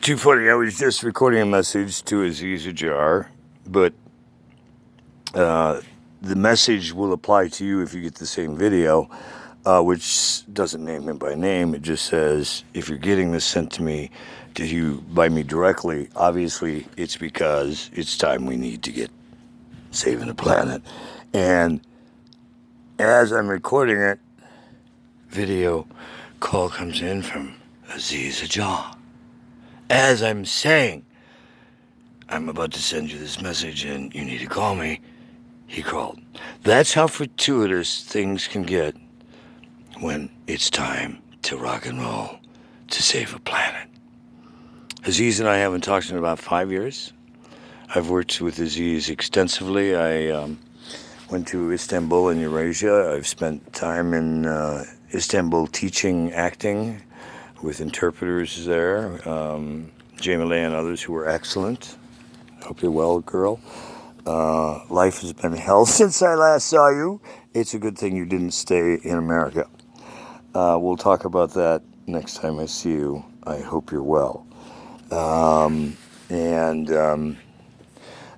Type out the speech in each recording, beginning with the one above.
Too funny. I was just recording a message to Aziz Ajar, but the message will apply to you if you get the same video, which doesn't name him by name. It just says, if you're getting this sent to me, to you by me directly, obviously it's because it's time we need to get saving the planet. And as I'm recording it, video call comes in from Aziz Ajar. As I'm saying, I'm about to send you this message and you need to call me, he called. That's how fortuitous things can get when it's time to rock and roll to save a planet. Aziz and I haven't talked in about 5 years. I've worked with Aziz extensively. I went to Istanbul in Eurasia. I've spent time in Istanbul teaching acting with interpreters there, Jamie and others who were excellent. Hope you're well, girl. Life has been hell since I last saw you. It's a good thing you didn't stay in America. We'll talk about that next time I see you. I hope you're well.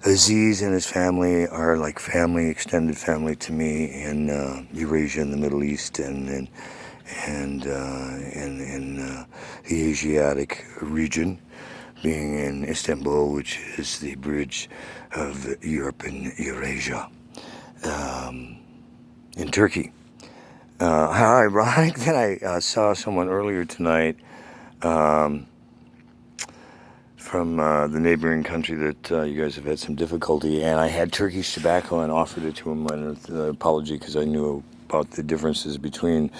Aziz and his family are like family, extended family to me in Eurasia in the Middle East and the Asiatic region, being in Istanbul, which is the bridge of Europe and Eurasia, in Turkey. How ironic that I saw someone earlier tonight from the neighboring country that you guys have had some difficulty, and I had Turkish tobacco and offered it to him with an apology because I knew about the differences between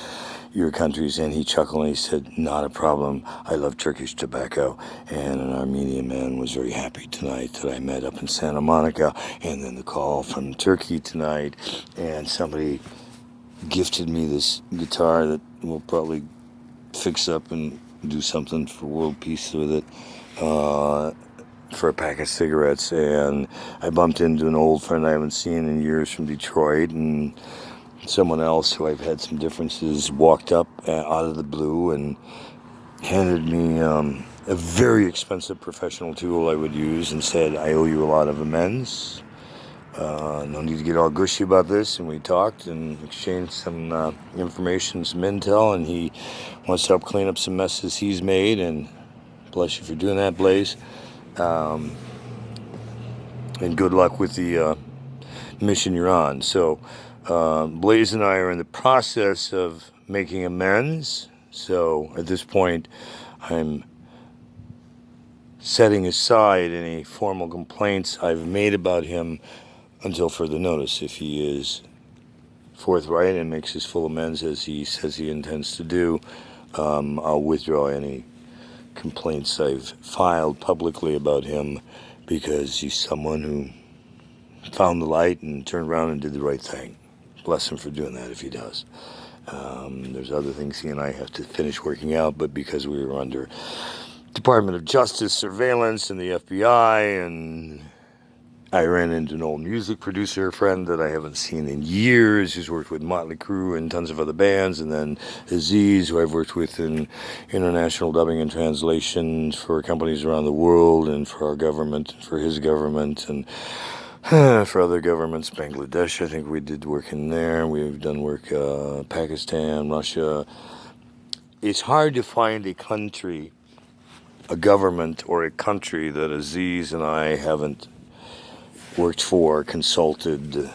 your countries, and he chuckled and he said, not a problem, I love Turkish tobacco. And an Armenian man was very happy tonight that I met up in Santa Monica. And then the call from Turkey tonight, and somebody gifted me this guitar that we'll probably fix up and do something for world peace with it, for a pack of cigarettes. And I bumped into an old friend I haven't seen in years from Detroit, and someone else who I've had some differences walked up out of the blue and handed me a very expensive professional tool I would use and said, I owe you a lot of amends. No need to get all gushy about this. And we talked and exchanged some information, some intel, and he wants to help clean up some messes he's made. And bless you for doing that, Blaze. And good luck with the mission you're on. So Blaze and I are in the process of making amends. So at this point, I'm setting aside any formal complaints I've made about him until further notice. If he is forthright and makes his full amends as he says he intends to do, I'll withdraw any complaints I've filed publicly about him, because he's someone who found the light and turned around and did the right thing. Bless him for doing that if he does. There's other things he and I have to finish working out, but because we were under Department of Justice surveillance and the FBI, and I ran into an old music producer friend that I haven't seen in years, who's worked with Motley Crue and tons of other bands, and then Aziz, who I've worked with in international dubbing and translation for companies around the world, and for our government, and for his government, and for other governments. Bangladesh, I think we did work in there. We've done work Pakistan, Russia. It's hard to find a country, a government, or a country that Aziz and I haven't worked for, consulted,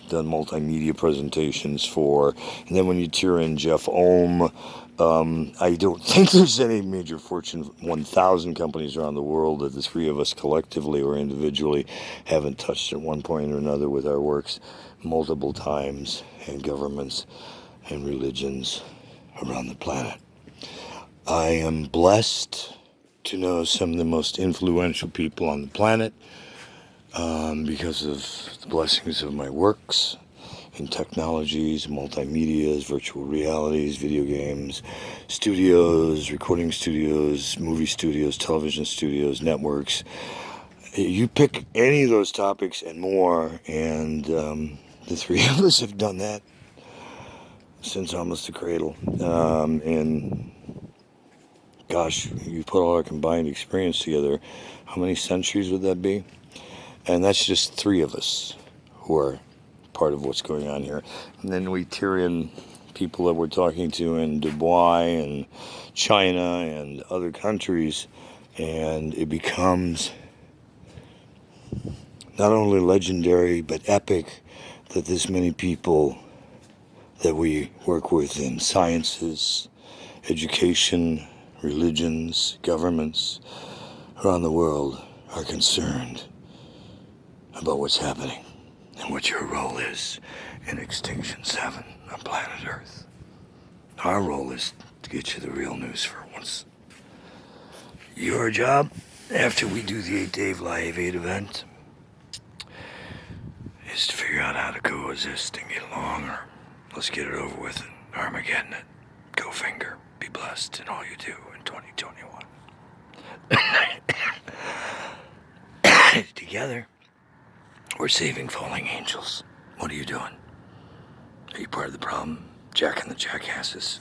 done multimedia presentations for. And then when you tear in Jeff Ohm, I don't think there's any major Fortune 1000 companies around the world that the three of us collectively or individually haven't touched at one point or another with our works multiple times, and governments and religions around the planet. I am blessed to know some of the most influential people on the planet because of the blessings of my works in technologies, multimedias, virtual realities, video games, studios, recording studios, movie studios, television studios, networks. You pick any of those topics and more, and the three of us have done that since almost the cradle. And gosh, you put all our combined experience together, how many centuries would that be? And that's just 3 of us who are part of what's going on here. And then we tear in people that we're talking to in Dubai and China and other countries, and it becomes not only legendary but epic that this many people that we work with in sciences, education, religions, governments around the world are concerned about what's happening and what your role is in Extinction 7 on planet Earth. Our role is to get you the real news for once. Your job, after we do the 8 Dave Live 8 event, is to figure out how to coexist and get along, or let's get it over with and Armageddon it. Go finger. Be blessed in all you do in 2021. Together, we're saving falling angels. What are you doing? Are you part of the problem? Jack and the Jackasses.